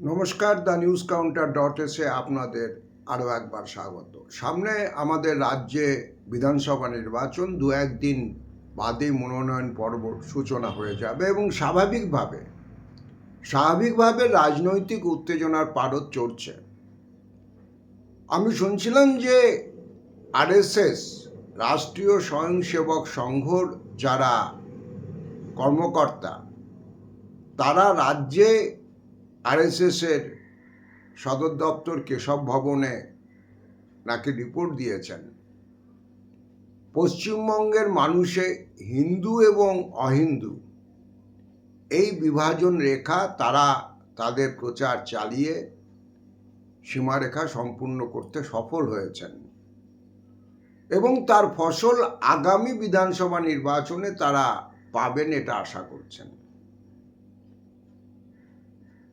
নমস্কার, the news কাউন্টার.এসে আপনাদের আরও একবার স্বাগত। সামনে আমাদের রাজ্যে বিধানসভা নির্বাচন, দু একদিন বাদেই মনোনয়ন পর্ব সূচনা হয়ে যাবে এবং স্বাভাবিকভাবে রাজনৈতিক উত্তেজনার পারদ চড়ছে। আমি শুনছিলাম যে আরএসএস, রাষ্ট্রীয় স্বয়ংসেবক সংঘর যারা কর্মকর্তা, তারা রাজ্যে আরএসএসের সদর দপ্তর কেশব ভবনে নাকি রিপোর্ট দিয়েছেন পশ্চিমবঙ্গের মানুষে হিন্দু এবং অহিন্দু এই বিভাজন রেখা তারা তাদের প্রচার চালিয়ে সীমারেখা সম্পূর্ণ করতে সফল হয়েছেন এবং তার ফসল আগামী বিধানসভা নির্বাচনে তারা পাবেন এটা আশা করছেন।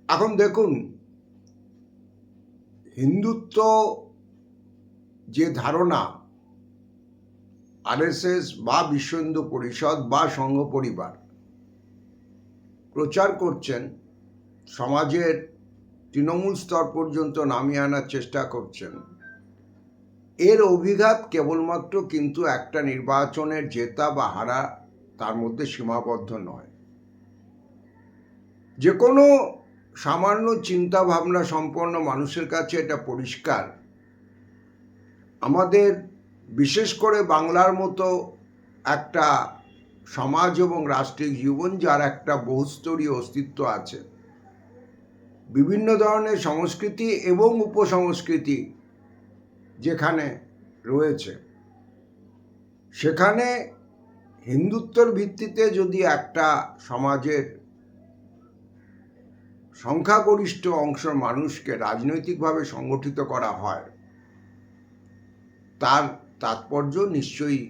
এখন দেখুন, হিন্দুত্ব যে ধারণা আরএসএস বা বিশ্ব হিন্দু পরিষদ বা সংঘ পরিবার প্রচার করছেন, সমাজের তৃণমূল স্তর পর্যন্ত নামিয়ে আনার চেষ্টা করছেন, এর অভিঘাত কেবলমাত্র কিন্তু একটা নির্বাচনের জেতা বা হারা তার মধ্যে সীমাবদ্ধ নয়। যে কোনো সামান্য চিন্তা ভাবনা সম্পন্ন মানুষের কাছে এটা পরিষ্কার, আমাদের বিশেষ করে বাংলার মতো একটা সমাজ এবং রাষ্ট্রিক জীবন যার একটা বহুস্তরীয় অস্তিত্ব আছে, বিভিন্ন ধরনের সংস্কৃতি এবং উপসংস্কৃতি যেখানে রয়েছে, সেখানে হিন্দুত্বর ভিত্তিতে যদি একটা সমাজের সংখ্যাগরিষ্ঠ অংশের মানুষকে রাজনৈতিকভাবে সংগঠিত করা হয়, তার তাৎপর্য নিশ্চয়ই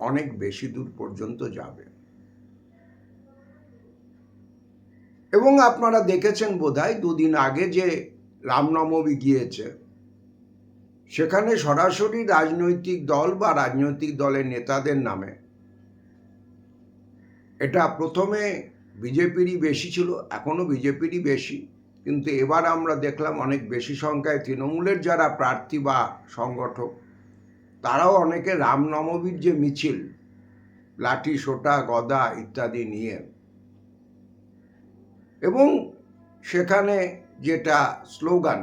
অনেক বেশি দূর পর্যন্ত যাবে। এবং আপনারা দেখেছেন বোধহয় দুদিন আগে যে রামনবমী গিয়েছে, সেখানে সরাসরি রাজনৈতিক দল বা রাজনৈতিক দলের নেতাদের নামে, এটা প্রথমে বিজেপিরই বেশি ছিল, এখনও বিজেপিরই বেশি, কিন্তু এবার আমরা দেখলাম অনেক বেশি সংখ্যায় তৃণমূলের যারা প্রার্থী বা সংগঠক, তারাও অনেকে রামনবমীর যে মিছিল, লাঠি সোটা গদা ইত্যাদি নিয়ে, এবং সেখানে যেটা স্লোগান,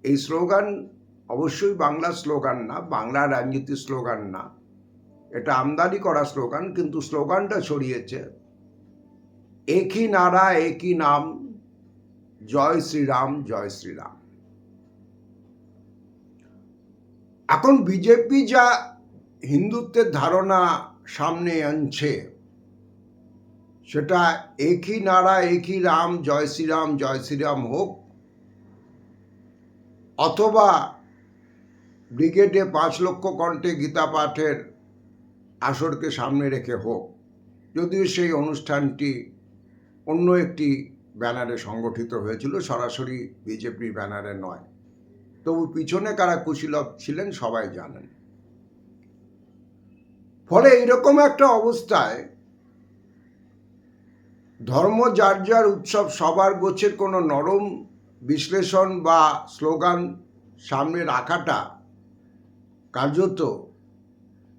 এই স্লোগান অবশ্যই বাংলা স্লোগান না, বাংলা রাজনীতির স্লোগান না, এটা আমদানি করা স্লোগান, কিন্তু স্লোগানটা ছড়িয়েছে একই নারা একই নাম, জয় শ্রীরাম জয় শ্রীরাম। এখন বিজেপি যা হিন্দুত্বের ধারণা সামনে আনছে, সেটা একই নারা একই রাম জয় শ্রীরাম হোক, অথবা ব্রিগেডে 5 লক্ষ কণ্ঠে গীতা পাঠের আসরকে সামনে রেখে হোক, যদিও সেই অনুষ্ঠানটি অন্য একটি ব্যানারে সংগঠিত হয়েছিল, সরাসরি বিজেপির ব্যানারে নয়, তবু পিছনে কারা কুশীলব ছিলেন সবাই জানেন। ফলে এইরকম একটা অবস্থায় ধর্ম যার যার উৎসব সবার গোছের কোনো নরম বিশ্লেষণ বা স্লোগান সামনে রাখাটা কার্যত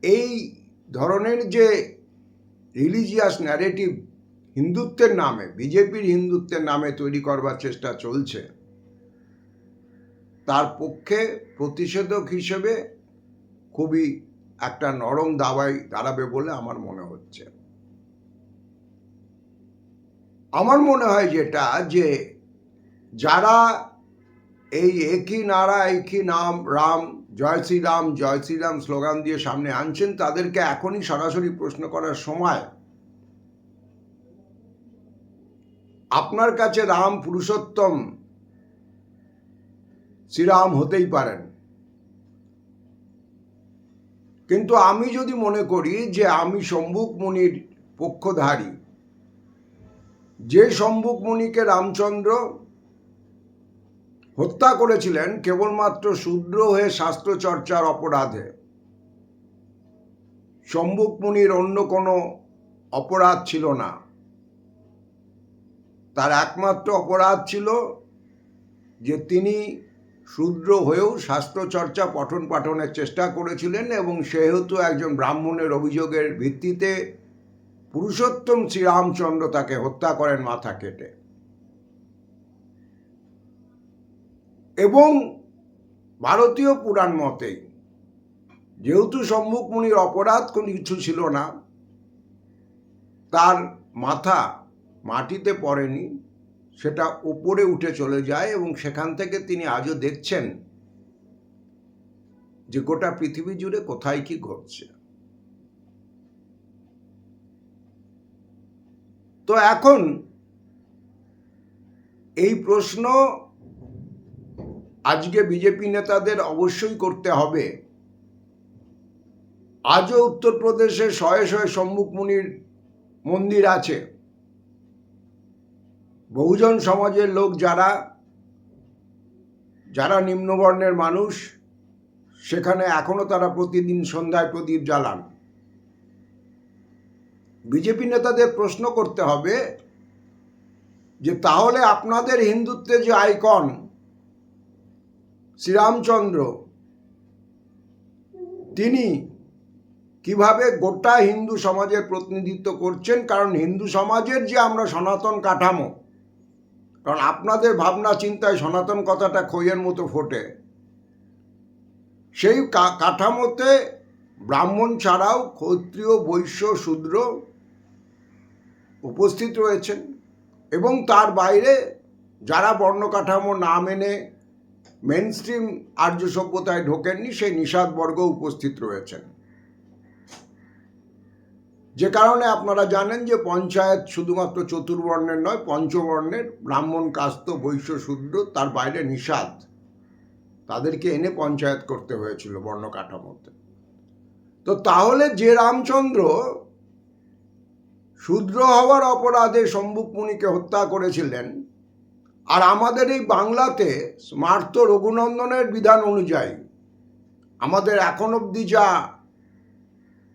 এই ধরনের যে রিলিজিয়াস ন্যারেটিভ হিন্দুত্বের নামে, বিজেপির হিন্দুত্বের নামে তৈরি করবার চেষ্টা চলছে, তার পক্ষে প্রতিষেধক হিসেবে খুবই একটা নরম দাবাই দাঁড়াবে বলে আমার মনে হচ্ছে। আমার মনে হয় যেটা, যে যারা এই একই নারা একই নাম রাম জয় শ্রীরাম স্লোগান দিয়ে সামনে আনছেন, তাদেরকে এখনই সরাসরি প্রশ্ন করার সময়, আপনার কাছে রাম পুরুষোত্তম শ্রীরাম হতেই পারেন, কিন্তু আমি যদি মনে করি যে আমি শম্ভুক মুনির পক্ষধারী, যে শম্ভুক মুনিকে রামচন্দ্র হত্যা করেছিলেন কেবলমাত্র শূদ্র হয়ে শাস্ত্র চর্চার অপরাধে, শম্ভুক মুনির অন্য কোনো অপরাধ ছিল না, তার একমাত্র অপরাধ ছিল যে তিনি শূদ্র হয়েও শাস্ত্রচর্চা পঠন পাঠনের চেষ্টা করেছিলেন, এবং সেহেতু একজন ব্রাহ্মণের অভিযোগের ভিত্তিতে পুরুষোত্তম শ্রীরামচন্দ্র তাকে হত্যা করেন মাথা কেটে। এবং ভারতীয় পুরাণ মতেই যেহেতু সম্মুখ মুনির অপরাধ কোনো কিছু ছিল না, তার মাথা মাটিতে পড়েনি, সেটা উপরে উঠে চলে যায়, এবং সেখান থেকে তিনি আজও দেখছেন যে গোটা পৃথিবী জুড়ে কোথায় কি ঘটছে। তো এখন এই প্রশ্ন আজকে বিজেপি নেতাদের অবশ্যই করতে হবে। আজও উত্তরপ্রদেশে শয়ে শয়ে সম্মুখ মুনির মন্দির আছে। বহুজন সমাজের লোক যারা নিম্নবর্ণের মানুষ, সেখানে এখনো তারা প্রতিদিন সন্ধ্যায় প্রদীপ জ্বালান। বিজেপি নেতাদের প্রশ্ন করতে হবে যে তাহলে আপনাদের হিন্দুত্বে যে আইকন শ্রীরামচন্দ্র, তিনি কিভাবে গোটা হিন্দু সমাজের প্রতিনিধিত্ব করছেন? কারণ হিন্দু সমাজের যে আমরা সনাতন কাঠামো, কারণ আপনাদের ভাবনা চিন্তায় সনাতন কথাটা খইয়ের মতো ফোটে, সেই কাঠামোতে ব্রাহ্মণ ছাড়াও ক্ষত্রিয়, বৈশ্য, শূদ্র উপস্থিত রয়েছেন, এবং তার বাইরে যারা বর্ণ কাঠামো না মেনে মেনস্ট্রিম আর্য সভ্যতায় ঢোকেননি, সেই নিষাদ বর্গ উপস্থিত রয়েছেন। যে কারণে আপনারা জানেন যে পঞ্চায়েত শুধুমাত্র চতুর্বর্ণের নয়, পঞ্চবর্ণের, ব্রাহ্মণ, কাস্ত, বৈশ্য, শূদ্র, তার বাইরে নিষাদ, তাদেরকে এনে পঞ্চায়েত করতে হয়েছিল বর্ণ কাঠামোতে। তো তাহলে যে রামচন্দ্র শূদ্র হওয়ার অপরাধে সম্মুখ মুনিকে হত্যা করেছিলেন, আর আমাদের এই বাংলাতে স্মার্ত রঘুনন্দনের বিধান অনুযায়ী আমাদের এখন অবধি যা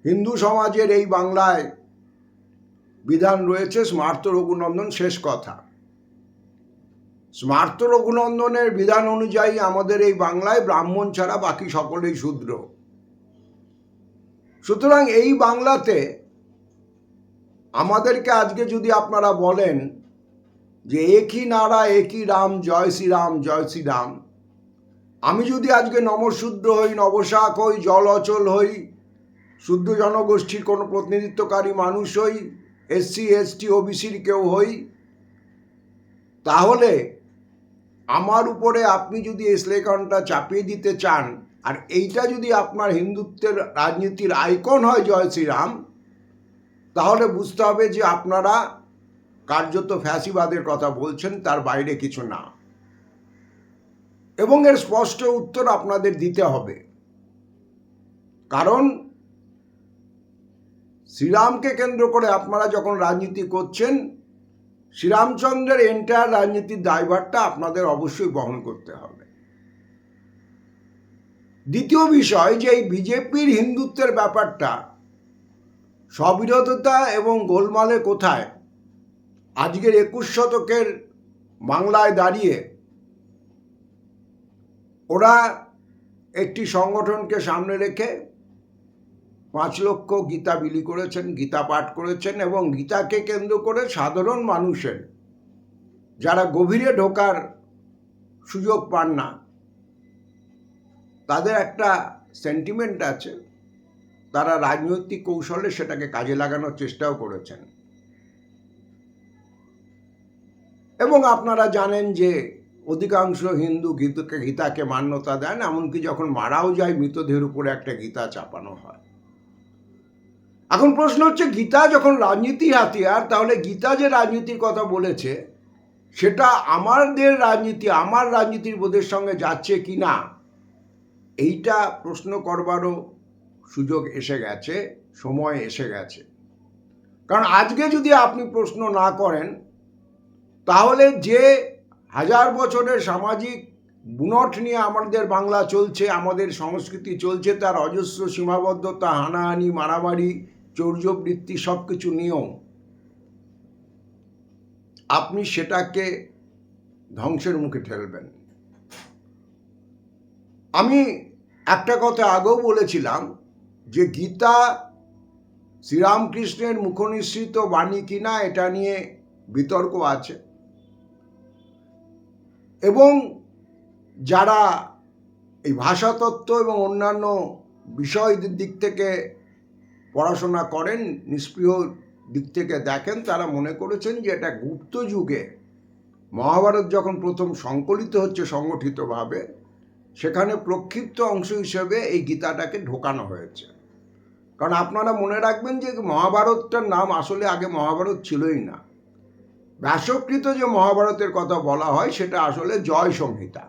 হিন্দু সমাজের এই বাংলায় বিধান রয়েছে, স্মার্ত রঘুনন্দন শেষ কথা। স্মার্ত রঘুনন্দনের বিধান অনুযায়ী আমাদের এই বাংলায় ব্রাহ্মণ ছাড়া বাকি সকলেই শূদ্র। সুতরাং এই বাংলাতে আমাদেরকে আজকে যদি আপনারা বলেন যে একই নারা একই রাম, জয় শ্রীরাম, জয় শ্রীরাম, আমি যদি আজকে নমশূদ্র হই, নবশাক হই, জল অচল হই, শুদ্ধ জনগোষ্ঠীর কোনো প্রতিনিধিত্বকারী মানুষ হই, এসসি, এসটি, ওবিসির কেউ হই, তাহলে আমার উপরে আপনি যদি এই স্লোগানটা চাপিয়ে দিতে চান, আর এইটা যদি আপনার হিন্দুত্বের রাজনীতির আইকন হয় জয় শ্রীরাম, তাহলে বুঝতে হবে যে আপনারা কার্যত ফ্যাসিবাদের কথা বলছেন, তার বাইরে কিছু না। এবং এর স্পষ্ট উত্তর আপনাদের দিতে হবে, কারণ শ্রীরামকে কেন্দ্র করে আপনারা যখন রাজনীতি করছেন, শ্রীরামচন্দ্রের এন্টায়ার রাজনীতির দায়ভারটা আপনাদের অবশ্যই বহন করতে হবে। দ্বিতীয় বিষয় যে এই বিজেপির হিন্দুত্বের ব্যাপারটা স্ববিরোধিতা এবং গোলমালে কোথায় আজকের 21 শতকের বাংলায় দাঁড়িয়ে ওরা একটি সংগঠনকে সামনে রেখে 5 লক্ষ গীতা বিলি করেছেন, গীতা পাঠ করেছেন, এবং গীতাকে কেন্দ্র করে সাধারণ মানুষের যারা গভীরে ঢোকার সুযোগ পান না, তাদের একটা সেন্টিমেন্ট আছে, তারা রাজনৈতিক কৌশলে সেটাকে কাজে লাগানোর চেষ্টাও করেছেন। এবং আপনারা জানেন যে অধিকাংশ হিন্দু গীতাকে মান্যতা দেন, এমনকি যখন মারাও যায় মৃতদেহের উপরে একটা গীতা চাপানো হয়। এখন প্রশ্ন হচ্ছে, গীতা যখন রাজনীতির হাতিয়ার, তাহলে গীতা যে রাজনীতির কথা বলেছে সেটা আমাদের রাজনীতি, আমার রাজনীতির বোধের সঙ্গে যাচ্ছে কি না, এইটা প্রশ্ন করবারও সুযোগ এসে গেছে, সময় এসে গেছে। কারণ আজকে যদি আপনি প্রশ্ন না করেন, তাহলে যে 1000 বছরের সামাজিক বুনট নিয়ে আমাদের বাংলা চলছে, আমাদের সংস্কৃতি চলছে, তার অজস্র সীমাবদ্ধতা, হানাহানি, মারামারি, চৌর্যবৃত্তি, সব কিছু নিয়েও আপনি সেটাকে ধ্বংসের মুখে ঠেলবেন। আমি একটা কথা আগেও বলেছিলাম যে গীতা শ্রীরামকৃষ্ণের মুখনিসৃত বাণী কিনা এটা নিয়ে বিতর্ক আছে, এবং যারা এই ভাষাতত্ত্ব এবং অন্যান্য বিষয়দের দিক থেকে পড়াশোনা করেন, নিষ্প্রিয় দিক থেকে দেখেন, তারা মনে করেছেন যে এটা গুপ্ত যুগে মহাভারত যখন প্রথম সংকলিত হচ্ছে সংগঠিতভাবে, সেখানে প্রক্ষিপ্ত অংশ হিসেবে এই গীতাটাকে ঢোকানো হয়েছে। কারণ আপনারা মনে রাখবেন যে মহাভারতটার নাম আসলে আগে মহাভারত ছিলই না। ব্যাসকৃত যে মহাভারতের কথা বলা হয় সেটা আসলে জয় সংহিতা।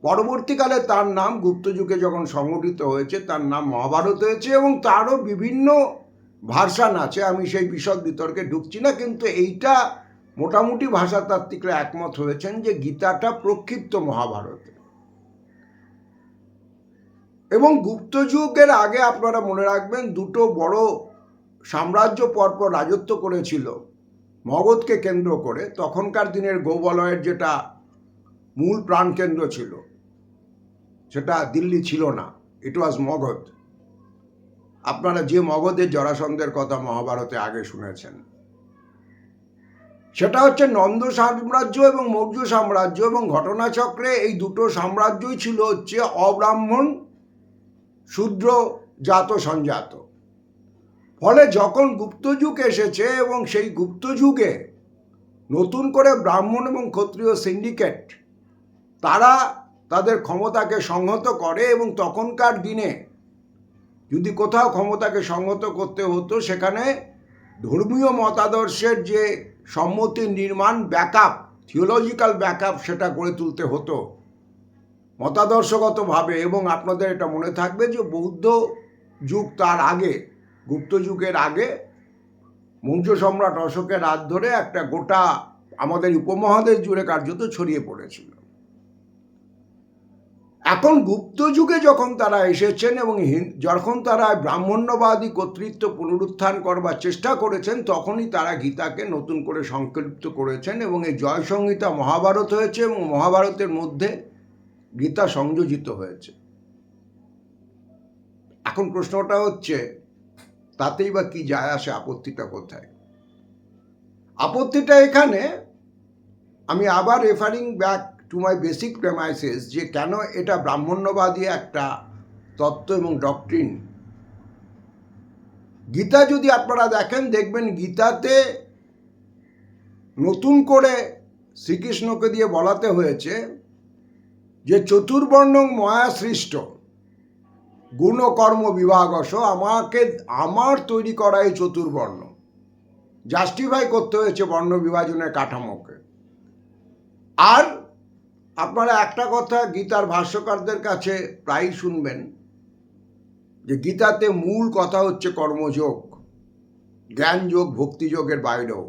পরবর্তীকালে তার নাম গুপ্তযুগে যখন সংগঠিত হয়েছে তার নাম মহাভারত হয়েছে, এবং তারও বিভিন্ন ভার্সান আছে। আমি সেই বিশদ বিতর্কে ঢুকছি না, কিন্তু এইটা মোটামুটি ভাষাতাত্ত্বিকরা একমত হয়েছেন যে গীতাটা প্রক্ষিপ্ত মহাভারতে। এবং গুপ্তযুগের আগে আপনারা মনে রাখবেন দুটো বড় সাম্রাজ্য পরপর রাজত্ব করেছিল মগধকে কেন্দ্র করে। তখনকার দিনের গৌবলয়ের যেটা মূল প্রাণকেন্দ্র ছিল সেটা দিল্লি ছিল না, ইট ওয়াজ মগধ। আপনারা যে মগধের জরাসন্ধের কথা মহাভারতে আগে শুনেছেন, সেটা হচ্ছে নন্দ সাম্রাজ্য এবং মৌর্য সাম্রাজ্য। এবং ঘটনাচক্রে এই দুটো সাম্রাজ্যই ছিল হচ্ছে অব্রাহ্মণ শূদ্র জাত সঞ্জাত। ফলে যখন গুপ্তযুগ এসেছে এবং সেই গুপ্তযুগে নতুন করে ব্রাহ্মণ এবং ক্ষত্রিয় সিন্ডিকেট তারা তাদের ক্ষমতাকে সংহত করে, এবং তখনকার দিনে যদি কোথাও ক্ষমতাকে সংহত করতে হতো সেখানে ধর্মীয় মতাদর্শের যে সম্মতি নির্মাণ ব্যাকআপ, থিওলজিক্যাল ব্যাকআপ, সেটা গড়ে তুলতে হতো মতাদর্শগতভাবে। এবং আপনাদের এটা মনে থাকবে যে বৌদ্ধ যুগ তার আগে, গুপ্ত যুগের আগে মৌর্য সম্রাট অশোকের হাত ধরে একটা গোটা আমাদের উপমহাদেশ জুড়ে কার্যত ছড়িয়ে পড়েছিল। এখন গুপ্ত যুগে যখন তারা এসেছেন এবং যখন তারা ব্রাহ্মণ্যবাদী কর্তৃত্ব পুনরুত্থান করবার চেষ্টা করেছেন, তখনই তারা গীতাকে নতুন করে সংকল্পিত করেছেন এবং এই জয় সংহিতা মহাভারত হয়েছে, এবং মহাভারতের মধ্যে গীতা সংযোজিত হয়েছে। এখন প্রশ্নটা হচ্ছে তাতেই বা কি যায় আসে, আপত্তিটা কোথায়? আপত্তিটা এখানে, আমি আবার referring back to my basic premises, যে কেন এটা ব্রাহ্মণ্যবাদী একটা তত্ত্ব এবং ডক্ট্রিন। গীতা যদি আপনারা দেখেন, দেখবেন গীতাতে নতুন করে শ্রীকৃষ্ণকে দিয়ে বলাতে হয়েছে যে চতুর্বর্ণং ময়া সৃষ্ট গুণ কর্ম বিভাগস, আমার তৈরি করা এই চতুর্বর্ণ, জাস্টিফাই করতে হয়েছে বর্ণ বিভাজনের কাঠামোকে। আর আপনারা একটা কথা গীতার ভাষ্যকারদের কাছে প্রায়ই শুনবেন যে গীতাতে মূল কথা হচ্ছে কর্মযোগ, জ্ঞানযোগ, ভক্তিযোগের বাইরেও।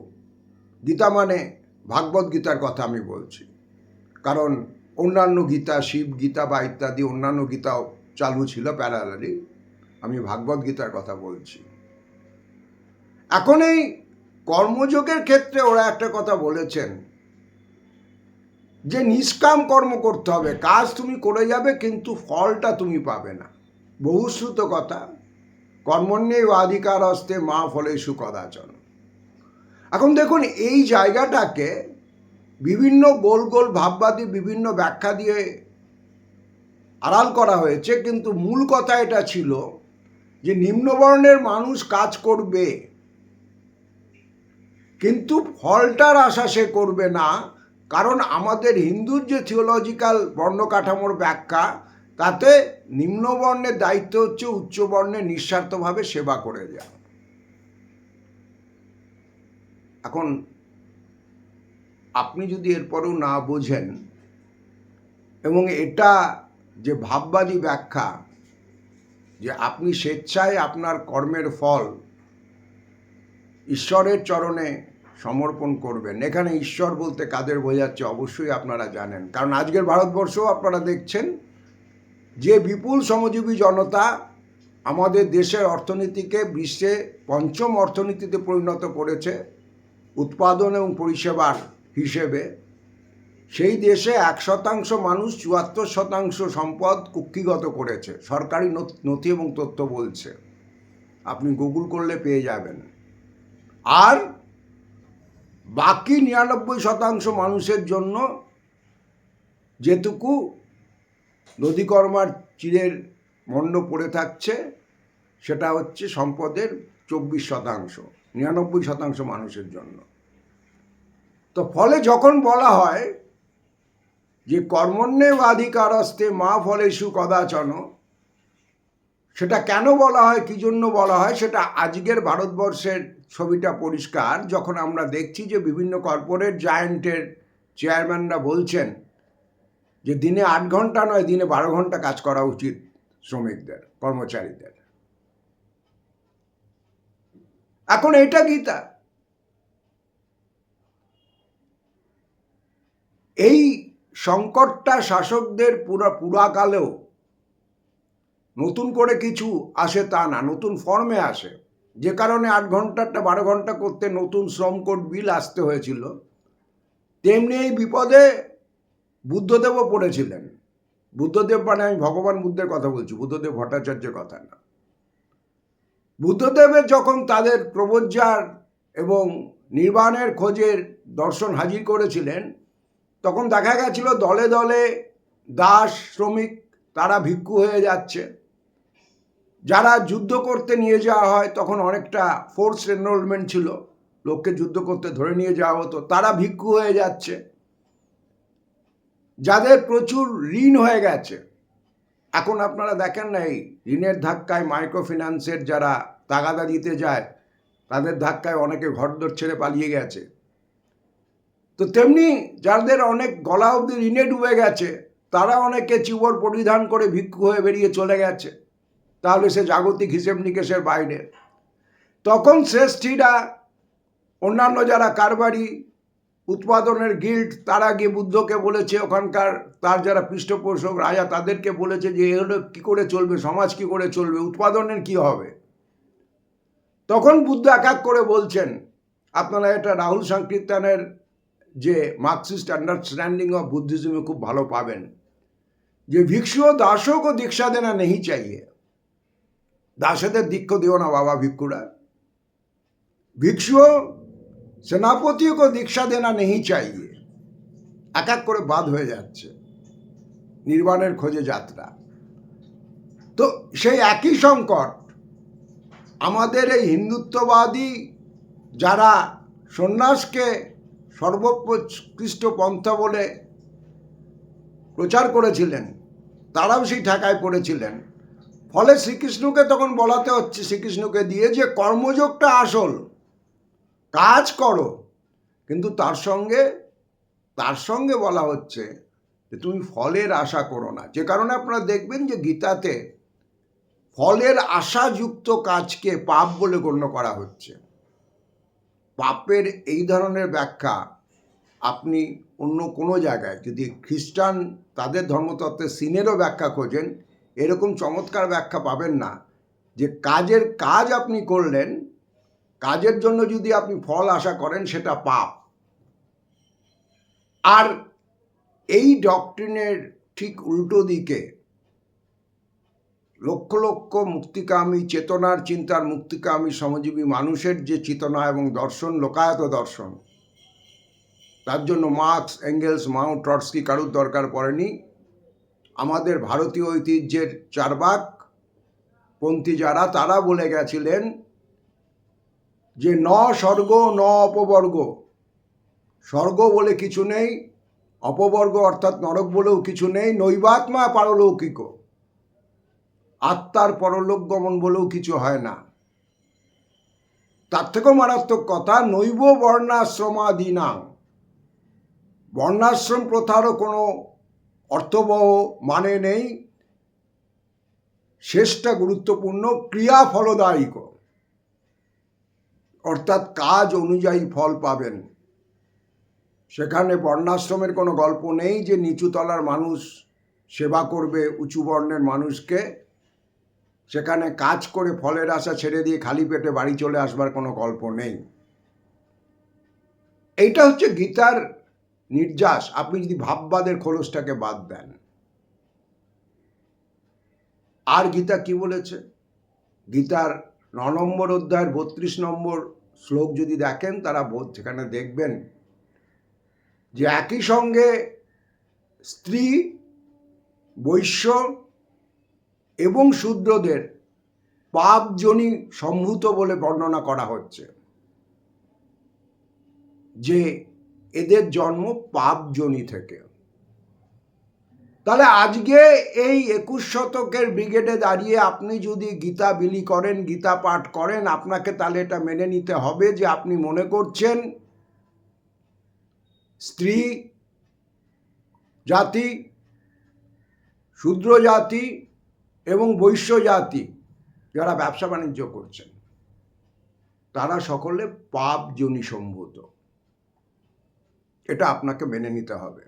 গীতা মানে ভাগবত গীতার কথা আমি বলছি, কারণ অন্যান্য গীতা, শিব গীতা বা ইত্যাদি অন্যান্য গীতাও চালু ছিল প্যারালালি, আমি ভাগবত গীতার কথা বলছি। এখন এই কর্মযোগের ক্ষেত্রে ওরা একটা কথা বলেছেন যে নিষ্কাম কর্ম করতে হবে, কাজ তুমি করে যাবে কিন্তু ফলটা তুমি পাবে না। বহুশ্রুত কথা, কর্মণ্যেব অধিকারস্তে মা ফলেষু কদাচন। এখন দেখুন, এই জায়গাটাকে বিভিন্ন গোল গোল ভাববাদী বিভিন্ন ব্যাখ্যা দিয়ে আড়াল করা হয়েছে, কিন্তু মূল কথা এটা ছিল যে নিম্নবর্ণের মানুষ কাজ করবে কিন্তু ফলটার আশা সে করবে না। কারণ আমাদের হিন্দুর যে থিওলজিক্যাল বর্ণকাঠামোর ব্যাখ্যা, তাতে নিম্নবর্ণের দায়িত্ব হচ্ছে উচ্চবর্ণের নিঃস্বার্থভাবে সেবা করে যাওয়া। এখন আপনি যদি এরপরেও না বোঝেন, এবং এটা যে ভাববাদী ব্যাখ্যা যে আপনি স্বেচ্ছায় আপনার কর্মের ফল ঈশ্বরের চরণে সমর্পণ করবেন, এখানে ঈশ্বর বলতে কাদের বোঝাচ্ছে অবশ্যই আপনারা জানেন। কারণ আজকের ভারতবর্ষও আপনারা দেখছেন যে বিপুল শ্রমজীবী জনতা আমাদের দেশের অর্থনীতিকে বিশ্বে পঞ্চম অর্থনীতিতে পরিণত করেছে, উৎপাদন এবং পরিষেবার হিসেবে সেই দেশে 1% মানুষ 74% সম্পদ কুক্ষিগত করেছে, সরকারি নথি এবং তথ্য বলছে, আপনি গুগল করলে পেয়ে যাবেন। আর বাকি 99% মানুষের জন্য যেটুকু নদীকর্মার চিরের মণ্ড পড়ে থাকছে সেটা হচ্ছে সম্পদের 24%, 99% মানুষের জন্য। তো ফলে যখন বলা হয় যে কর্মণ্যেবাধিকারস্তে মা ফলেষু কদাচন, সেটা কেন বলা হয়, কী জন্য বলা হয়, সেটা আজকের ভারতবর্ষের ছবিটা পরিষ্কার। যখন আমরা দেখছি যে বিভিন্ন কর্পোরেট জায়ান্টের চেয়ারম্যানরা বলছেন যে দিনে 8 ঘন্টা নয়, দিনে 12 ঘন্টা কাজ করা উচিত শ্রমিকদের, কর্মচারীদের। এখন এটা গীতা। এই সংকটটা শাসকদের পুরাকালেও নতুন করে কিছু আসে তা না, নতুন ফর্মে আসে, যে কারণে 8 ঘন্টাটা 12 ঘন্টা করতে নতুন শ্রম কোড বিল আসতে হয়েছিল। তেমনি এই বিপদে বুদ্ধদেবও পড়েছিলেন। বুদ্ধদেব মানে আমি ভগবান বুদ্ধের কথা বলছি, বুদ্ধদেব ভট্টাচার্যের কথা না। বুদ্ধদেবের যখন তাদের প্রবজ্জার এবং নির্বাণের খোঁজের দর্শন হাজির করেছিলেন, তখন দেখা গেছিল দলে দলে দাস শ্রমিক তারা ভিক্ষু হয়ে যাচ্ছে। যারা যুদ্ধ করতে নিয়ে যাওয়া হয়, তখন অনেকটা ফোর্স এনরোলমেন্ট ছিল, লোককে যুদ্ধ করতে ধরে নিয়ে যাওয়া হতো, তারা ভিক্ষু হয়ে যাচ্ছে। যাদের প্রচুর ঋণ হয়ে গেছে, এখন আপনারা দেখেন না এই ঋণের ধাক্কায় মাইক্রো ফিন্যান্সের যারা তাগাদা দিতে যায়, তাদের ধাক্কায় অনেকে ঘরদোর ছেড়ে পালিয়ে গেছে। তো তেমনি যাদের অনেক গলা অবধি ঋণে ডুবে গেছে, তারা অনেকে চিবর পরিধান করে ভিক্ষু হয়ে বেরিয়ে চলে গেছে, তাহলে সে জাগতিক হিসেব নিকেশের বাইরে। তখন শ্রেষ্ঠীরা, অন্যান্য যারা কারবারি উৎপাদনের গিল্ড, তারা গিয়ে বুদ্ধকে বলেছে, ওখানকার তার যারা পৃষ্ঠপোষক রাজা তাদেরকে বলেছে যে এগুলো কী করে চলবে, সমাজ কী করে চলবে, উৎপাদনের কি হবে। তখন বুদ্ধ এক এক করে বলছেন, আপনারা এটা রাহুল সংকীর্তনের যে মার্কসিস্ট আন্ডারস্ট্যান্ডিং অফ বুদ্ধিজমে খুব ভালো পাবেন, যে ভিক্ষু দাসও কো দীক্ষা দেনা নেই চাইয়ে। দাসেদের দীক্ষা দিও না বাবা ভিক্ষুরা। ভিক্ষু সেনাপতিও কো দীক্ষা দেনা নেই চাইয়ে। এক এক করে বাদ হয়ে যাচ্ছে নির্বাণের খোঁজে যাত্রা। তো সেই একই সংকট আমাদের এই হিন্দুত্ববাদী যারা সন্ন্যাসকে সর্বোৎকৃষ্ট পন্থা বলে প্রচার করেছিলেন, তারাও সেই ঠেকায় পড়েছিলেন। ফলে শ্রীকৃষ্ণকে তখন বলাতে হচ্ছে, শ্রীকৃষ্ণকে দিয়ে, যে কর্মযোগটা আসল, কাজ করো, কিন্তু তার সঙ্গে বলা হচ্ছে যে তুমি ফলের আশা করো না। যে কারণে আপনারা দেখবেন যে গীতাতে ফলের আশাযুক্ত কাজকে পাপ বলে গণ্য করা হচ্ছে। পাপের এই ধরনের ব্যাখ্যা আপনি অন্য কোনো জায়গায়, যদি খ্রিস্টান তাদের ধর্মতত্ত্বের সিনেরও ব্যাখ্যা খোঁজেন, এরকম চমৎকার ব্যাখ্যা পাবেন না, যে কাজ আপনি করলেন, কাজের জন্য যদি আপনি ফল আশা করেন সেটা পাপ। আর এই ডক্ট্রিনের ঠিক উল্টো দিকে লক্ষ লক্ষ মুক্তিকামী, চেতনার চিন্তার মুক্তিকামী শ্রমজীবী মানুষের যে চেতনা এবং দর্শন, লোকায়ত দর্শন, তার জন্য মার্কস, এঙ্গেলস, মাও, ট্রটস্কি কারুর দরকার পড়েনি। আমাদের ভারতীয় ঐতিহ্যের চার্বাক পন্থী যারা, তারা বলে গেছিলেন যে ন স্বর্গ ন অপবর্গ, স্বর্গ বলে কিছু নেই, অপবর্গ অর্থাৎ নরক বলেও কিছু নেই, নৈবাত্মা পারলৌকিক, আত্মার পরলোক গমন বলেও কিছু হয় না। তার থেকেও মারাত্মক কথা, নৈব বর্ণাশ্রমাদিনাং, বর্ণাশ্রম প্রথারও কোনো অর্থবহ মানে নেই, শেষটা গুরুত্বপূর্ণ, ক্রিয়া ফলদায়িক, অর্থাৎ কাজ অনুযায়ী ফল পাবেন। সেখানে বর্ণাশ্রমের কোনো গল্প নেই যে নিচু তলার মানুষ সেবা করবে উঁচু বর্ণের মানুষকে, সেখানে কাজ করে ফলের আশা ছেড়ে দিয়ে খালি পেটে বাড়ি চলে আসবার কোনো গল্প নেই। এইটা হচ্ছে গীতার নির্যাস, আপনি যদি ভাববাদের খোলসটাকে বাদ দেন। আর গীতা কি বলেছে? গীতার 9 নম্বর অধ্যায়ের 32 নম্বর শ্লোক যদি দেখেন, তারা সেখানে দেখবেন যে একই সঙ্গে স্ত্রী, বৈশ্য এবং শূদ্রদের পাপজনী সম্ভূত বলে বর্ণনা করা হচ্ছে, যে এদের জন্ম পাপজনী থেকে। তাহলে আজকে এই 21 শতকের ব্রিগেডে দাঁড়িয়ে আপনি যদি গীতা বিলি করেন, গীতা পাঠ করেন, আপনাকে তাহলে এটা মেনে নিতে হবে যে আপনি মনে করছেন স্ত্রী জাতি, শূদ্র জাতি এবং বৈশ্য জাতি যারা ব্যবসা বাণিজ্য করছেন, তারা সকলে পাপজনী সম্ভূত। এটা আপনাকে মেনে নিতে হবে।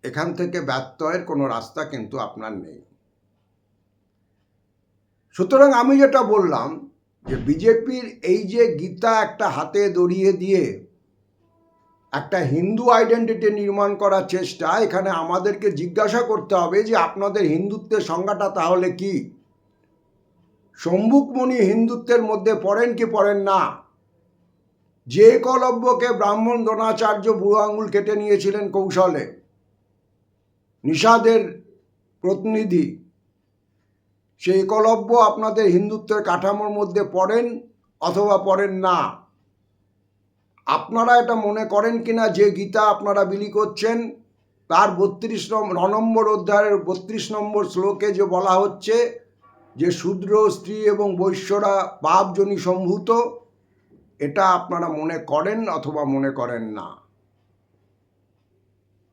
এখান থেকে ব্যত্যয়ের কোনো রাস্তা কিন্তু আপনার নেই। সুতরাং আমি যেটা বললাম যে বিজেপির এই যে গীতা একটা হাতে ধরিয়ে দিয়ে একটা হিন্দু আইডেন্টিটি নির্মাণ করার চেষ্টা, এখানে আমাদেরকে জিজ্ঞাসা করতে হবে যে আপনাদের হিন্দুত্বের সংজ্ঞাটা তাহলে কি? শম্ভুকমণি হিন্দুত্বের মধ্যে পড়েন কি পড়েন না? যে একলব্যকে ব্রাহ্মণ দ্রোণাচার্য বুড়ো আঙুল কেটে নিয়েছিলেন কৌশলে, নিষাদের প্রতিনিধি, সেই একলব্য আপনাদের হিন্দুত্বের কাঠামোর মধ্যে পড়েন অথবা পড়েন না? আপনারা এটা মনে করেন কিনা যে গীতা আপনারা বিলি করছেন তার 9 নম্বর অধ্যায়ের 32 নম্বর শ্লোকে যে বলা হচ্ছে যে শূদ্র, স্ত্রী এবং বৈশ্যরা পাপজনী সম্ভূত, এটা আপনারা মনে করেন অথবা মনে করেন না?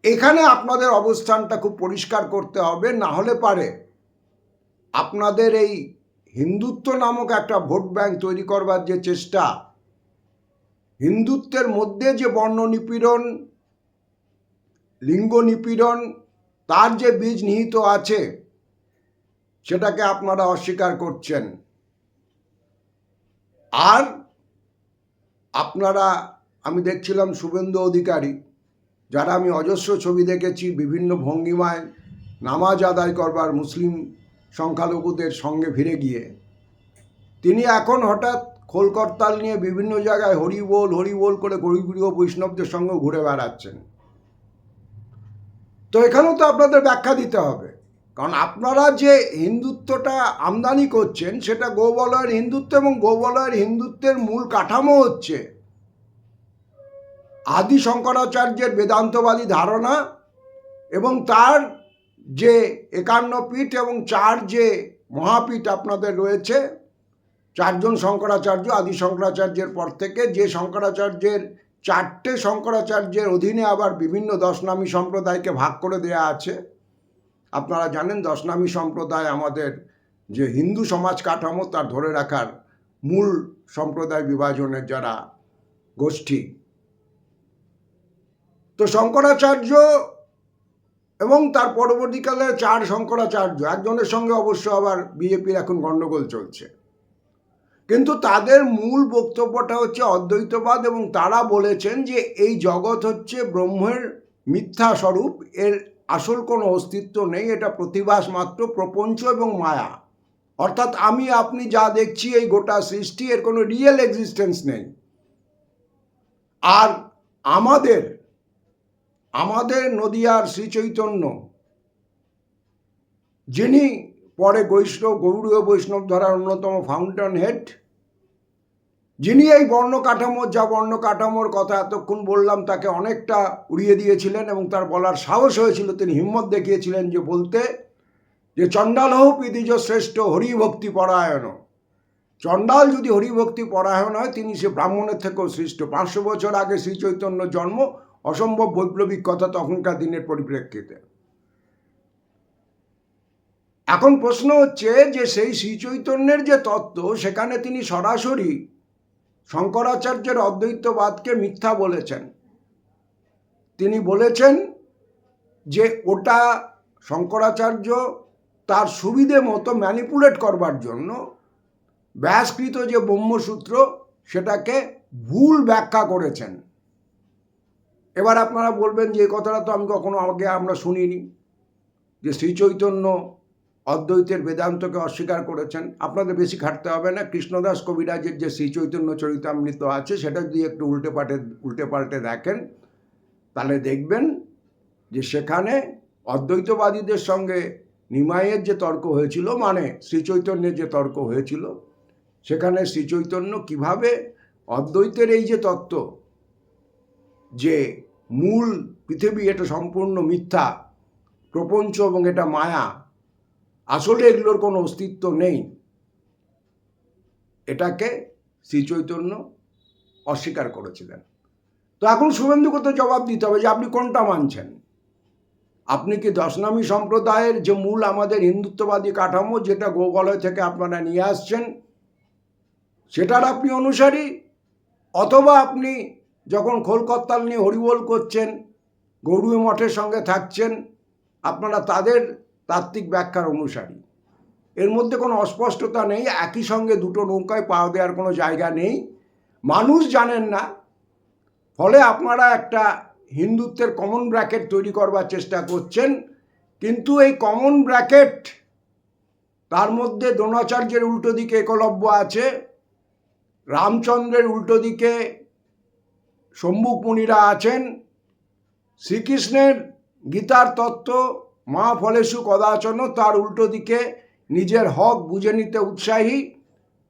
এখানে আপনাদের অবস্থানটা খুব পরিষ্কার করতে হবে, না হলে পারে আপনাদের এই হিন্দুত্ব নামক একটা ভোট ব্যাংক তৈরি করবার যে চেষ্টা, হিন্দুত্বের মধ্যে যে বর্ণ নিপীড়ন, লিঙ্গ নিপীড়ন, তার যে বীজ নিহিত আছে, সেটাকে আপনারা অস্বীকার করছেন। আর আপনারা, আমি দেখছিলাম শুভেন্দু অধিকারী, যারা আমি অজস্র ছবি দেখেছি বিভিন্ন ভঙ্গিমায় নামাজ আদায় করবার মুসলিম সংখ্যালঘুদের সঙ্গে ভিড়ে গিয়ে, তিনি এখন হঠাৎ খোলকর্তাল নিয়ে বিভিন্ন জায়গায় হরিবোল হরিবোল করে গরিব বৈষ্ণবদের সঙ্গে ঘুরে বেড়াচ্ছেন। তো এখানেও তো আপনাদের ব্যাখ্যা দিতে হবে, কারণ আপনারা যে হিন্দুত্বটা আমদানি করছেন সেটা গৌবলয়ের হিন্দুত্ব, এবং গৌবলয়ের হিন্দুত্বের মূল কাঠামো হচ্ছে আদি শঙ্করাচার্যের বেদান্তবাদী ধারণা, এবং তার যে 51 পীঠ এবং 4 যে মহাপীঠ আপনাদের রয়েছে, 4 জন শঙ্করাচার্য, আদি শঙ্করাচার্যের পর থেকে যে শঙ্করাচার্যের 4টে শঙ্করাচার্যের অধীনে আবার বিভিন্ন দশনামী সম্প্রদায়কে ভাগ করে দেয়া আছে। আপনারা জানেন দশনামী সম্প্রদায় আমাদের যে হিন্দু সমাজ কাঠামো তার ধরে রাখার মূল সম্প্রদায় বিভাজনের যারা গোষ্ঠী। তো শঙ্করাচার্য এবং তার পরবর্তীকালে 4 শঙ্করাচার্য, একজনের সঙ্গে অবশ্য আবার বিজেপির এখন গণ্ডগোল চলছে, কিন্তু তাদের মূল বক্তব্যটা হচ্ছে অদ্বৈতবাদ, এবং তারা বলেছেন যে এই জগৎ হচ্ছে ব্রহ্মের মিথ্যা স্বরূপ, এর আসল কোনো অস্তিত্ব নেই, এটা প্রতিভাস মাত্র, প্রপঞ্চ এবং মায়া। অর্থাৎ আমি আপনি যা দেখছি এই গোটা সৃষ্টি, এর কোনো রিয়েল এক্সিস্টেন্স নেই। আর আমাদের নদিয়ার শ্রী চৈতন্য, যিনি পরে গৌড়ীয় বৈষ্ণব ধারার অন্যতম ফাউন্টেন হেড, যিনি এই বর্ণকাঠামোর কথা এতক্ষণ বললাম তাকে অনেকটা উড়িয়ে দিয়েছিলেন, এবং তার বলার সাহস হয়েছিল, তিনি হিম্মত দেখিয়েছিলেন যে বলতে যে চণ্ডালহ পিদিজ শ্রেষ্ঠ হরিভক্তি পরায়ণ। চণ্ডাল যদি হরিভক্তি পরায়ণ হয়, তিনি সে ব্রাহ্মণের থেকেও শ্রেষ্ঠ। 500 বছর আগে শ্রী চৈতন্য জন্ম, অসম্ভব বৈপ্লবিক কথা তখনকার দিনের পরিপ্রেক্ষিতে। এখন প্রশ্ন হচ্ছে যে সেই শ্রী চৈতন্যের যে তত্ত্ব, সেখানে তিনি সরাসরি শঙ্করাচার্যের অদ্বৈতবাদকে মিথ্যা বলেছেন। তিনি বলেছেন যে ওটা শঙ্করাচার্য তার সুবিধে মতো ম্যানিপুলেট করবার জন্য ব্যাসকৃত যে ব্রহ্মসূত্র, সেটাকে ভুল ব্যাখ্যা করেছেন। এবার আপনারা বলবেন যে এই কথাটা তো আমি কখনো আগে আমরা শুনিনি, যে শ্রীচৈতন্য অদ্বৈতের বেদান্তকে অস্বীকার করেছেন। আপনাদের বেশি খাটতে হবে না, কৃষ্ণদাস কবিরাজের যে শ্রীচৈতন্য চরিতামৃত আছে সেটা যদি একটু উল্টে পাল্টে দেখেন, তাহলে দেখবেন যে সেখানে অদ্বৈতবাদীদের সঙ্গে নিমাইয়ের যে তর্ক হয়েছিল, মানে শ্রীচৈতন্যের যে তর্ক হয়েছিল, সেখানে শ্রীচৈতন্য কিভাবে অদ্বৈতের এই যে তত্ত্ব যে মূল পৃথিবী এটা সম্পূর্ণ মিথ্যা প্রপঞ্চ এবং এটা মায়া, আসলে এগুলোর কোনো অস্তিত্ব নেই, এটাকে শ্রীচৈতন্য অস্বীকার করেছিলেন। তো এখন শুভেন্দুকে তো জবাব দিতে হবে যে আপনি কোনটা মানছেন। আপনি কি দশনামী সম্প্রদায়ের যে মূল আমাদের হিন্দুত্ববাদী কাঠামো, যেটা গোগলয় থেকে আপনারা নিয়ে আসছেন, সেটার আপনি অনুসারী, অথবা আপনি যখন খোলকত্তাল নিয়ে হরিবোল করছেন, গৌড়ীয় মঠের সঙ্গে থাকছেন, আপনারা তাদের তাত্ত্বিক ব্যাখ্যার অনুসারী। এর মধ্যে কোনো অস্পষ্টতা নেই, একই সঙ্গে দুটো নৌকায় পা দেওয়ার কোনো জায়গা নেই। মানুষ জানেন না, ফলে আপনারা একটা হিন্দুত্বের কমন ব্র্যাকেট তৈরি করবার চেষ্টা করছেন। কিন্তু এই কমন ব্র্যাকেট, তার মধ্যে দ্রোণাচার্যের উল্টো দিকে একলব্য আছে, রামচন্দ্রের উল্টো দিকে শম্ভুক মুনিরা আছেন, শ্রীকৃষ্ণের গীতার তত্ত্ব মা ফলেষু কদাচন, তার উল্টো দিকে নিজের হক বুঝে নিতে উৎসাহী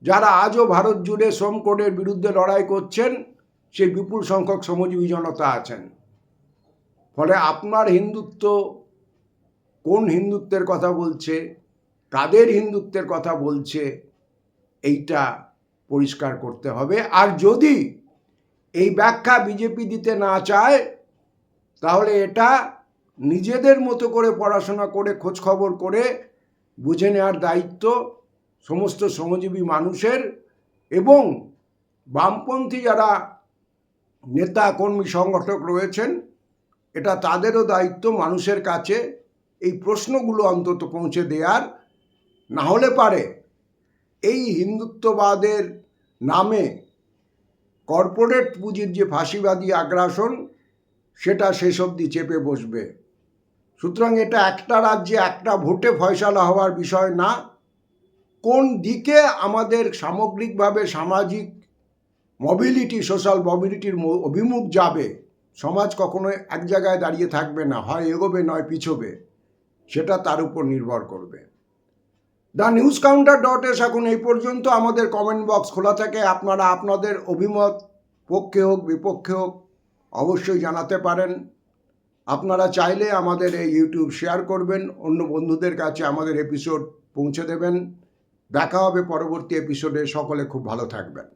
যারা আজও ভারত জুড়ে শ্রম কোডের বিরুদ্ধে লড়াই করছেন, সেই বিপুল সংখ্যক শ্রমজীবী জনতা আছেন। ফলে আপনার হিন্দুত্ব কোন হিন্দুত্বের কথা বলছে, কাদের হিন্দুত্বের কথা বলছে, এইটা পরিষ্কার করতে হবে। আর যদি এই ব্যাখ্যা বিজেপি দিতে না চায়, তাহলে এটা নিজেদের মতো করে পড়াশোনা করে খোঁজখবর করে বুঝে নেওয়ার দায়িত্ব সমস্ত শ্রমজীবী মানুষের, এবং বামপন্থী যারা নেতা কর্মী সংগঠক রয়েছেন, এটা তাদেরও দায়িত্ব মানুষের কাছে এই প্রশ্নগুলো অন্তত পৌঁছে দেওয়ার। না হলে পারে এই হিন্দুত্ববাদের নামে কর্পোরেট পুঁজির যে ফাঁসিবাদী আগ্রাসন, সেটা শেষ অবধি চেপে বসবে। সুতরাং এটা একটা রাজ্যে একটা ভোটে ফয়সালা হওয়ার বিষয় না। কোন দিকে আমাদের সামগ্রিকভাবে সামাজিক মোবিলিটি, সোশ্যাল মোবিলিটির অভিমুখ যাবে, সমাজ কখনো এক জায়গায় দাঁড়িয়ে থাকবে না, হয় এগোবে নয় পিছোবে, সেটা তার উপর নির্ভর করবে। TheNewsCounter.s এখন এই পর্যন্ত। আমাদের কমেন্ট বক্স খোলা থাকে, আপনারা আপনাদের অভিমত পক্ষে হোক বিপক্ষে হোক অবশ্যই জানাতে পারেন। আপনারা চাইলে আমাদের এই ইউটিউব শেয়ার করবেন, অন্য বন্ধুদের কাছে আমাদের এপিসোড পৌঁছে দেবেন। দেখা হবে পরবর্তী এপিসোডে। সকলে খুব ভালো থাকবেন।